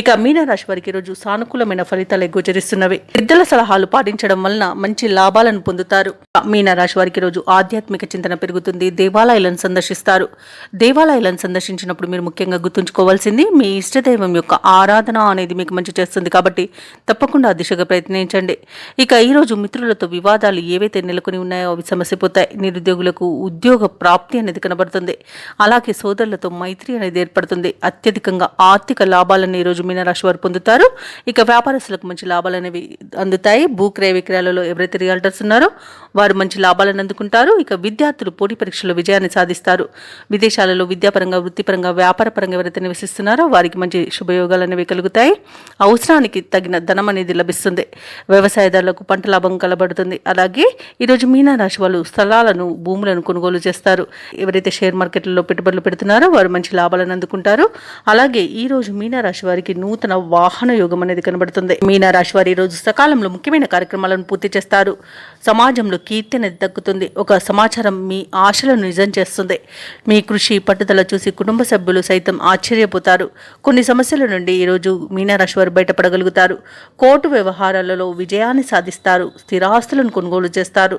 ఇక మీనరాశి వారికి ఈరోజు సానుకూలమైన ఫలితాలు గోచరిస్తున్నవి. పెద్దల సలహాలు పాటించడం వలన మంచి లాభాలను పొందుతారు. మీనరాశి వారికి ఈరోజు ఆధ్యాత్మిక చింతన పెరుగుతుంది. దేవాలయాలను సందర్శిస్తారు. దేవాలయాలను సందర్శించినప్పుడు మీరు ముఖ్యంగా గుర్తుంచుకోవాల్సింది మీ ఇష్టదైవం యొక్క ఆరాధన అనేది మీకు మంచి చేస్తుంది కాబట్టి తప్పకుండా ఆ దిశగా ప్రయత్నించండి. ఇక ఈరోజు మిత్రులతో వివాదాలు ఏవైతే నెలకొని ఉన్నాయో అవి సమస్యపోతాయి. నిరుద్యోగులకు ఉద్యోగ ప్రాప్తి అనేది కనబడుతుంది. అలాగే సోదరులతో మైత్రి అనేది ఏర్పడుతుంది. అత్యధికంగా ఆర్థిక లాభాలను ఈరోజు మీనరాశి వారు పొందుతారు. ఇక వ్యాపారస్తులకు మంచి లాభాలు అనేవి అందుతాయి. భూక్రయ విక్రయాలలో ఎవరైతే రియాల్టర్స్ ఉన్నారో వారు మంచి లాభాలను అందుకుంటారు. ఇక విద్యార్థులు పోటీ పరీక్షల్లో విజయాన్ని సాధిస్తారు. విదేశాలలో విద్యాపరంగా, వృత్తిపరంగా, వ్యాపారపరంగా ఎవరైతే నివసిస్తున్నారో వారికి మంచి శుభయోగాలు అనేవి కలుగుతాయి. అవసరానికి తగిన ధనం అనేది లభిస్తుంది. వ్యవసాయదారులకు పంట లాభం కలబడుతుంది. అలాగే ఈరోజు మీనరాశి వాళ్ళు స్థలాలను, భూములను కొనుగోలు చేస్తారు. ఎవరైతే షేర్ మార్కెట్లలో పెట్టుబడులు పెడుతున్నారో వారు మంచి లాభాలను అందుకుంటారు. అలాగే ఈరోజు మీనరాశి వారికి నూతన వాహన యోగం అనేది కనబడుతుంది. మీనరాశి వారు ఈరోజు సకాలంలో ముఖ్యమైన కార్యక్రమాలను పూర్తి చేస్తారు. సమాజంలో కీర్తి అనేది దక్కుతుంది. ఒక సమాచారం మీ ఆశలను నిజం చేస్తుంది. మీ కృషి, పట్టుదల చూసి కుటుంబ సభ్యులు సైతం ఆశ్చర్యపోతారు. కొన్ని సమస్యల నుండి ఈరోజు మీనరాశి వారు బయటపడగలుగుతారు. కోర్టు వ్యవహారాలలో విజయాన్ని సాధిస్తారు. స్థిరాస్తులను కొనుగోలు చేస్తారు.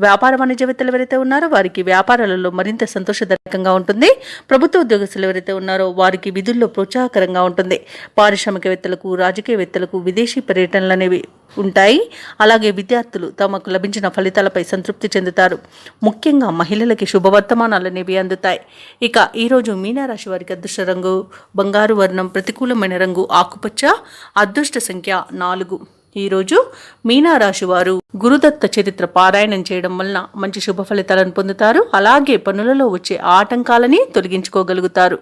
వ్యాపార వాణిజ్యవేత్తలు ఎవరైతే ఉన్నారో వారికి వ్యాపారాలలో మరింత సంతోషదాయకంగా ఉంటుంది. ప్రభుత్వ ఉద్యోగస్తులు ఎవరైతే ఉన్నారో వారికి విధుల్లో ప్రోత్సాహకరంగా ఉంటుంది. పారిశ్రామికవేత్తలకు, రాజకీయవేత్తలకు విదేశీ పర్యటనలు అనేవి ఉంటాయి. అలాగే విద్యార్థులు తమకు లభించిన ఫలితాలపై సంతృప్తి చెందుతారు. ముఖ్యంగా మహిళలకి శుభవర్తమానాలు అనేవి అందుతాయి. ఇక ఈరోజు మీనరాశి వారికి అదృష్ట రంగు బంగారు వర్ణం, ప్రతికూలమైన రంగు ఆకుపచ్చ, అదృష్ట సంఖ్య 4. ఈరోజు మీనరాశి వారు గురుదత్త చరిత్ర పారాయణం చేయడం వలన మంచి శుభ ఫలితాలను పొందుతారు. అలాగే పనులలో వచ్చే ఆటంకాలని తొలగించుకోగలుగుతారు.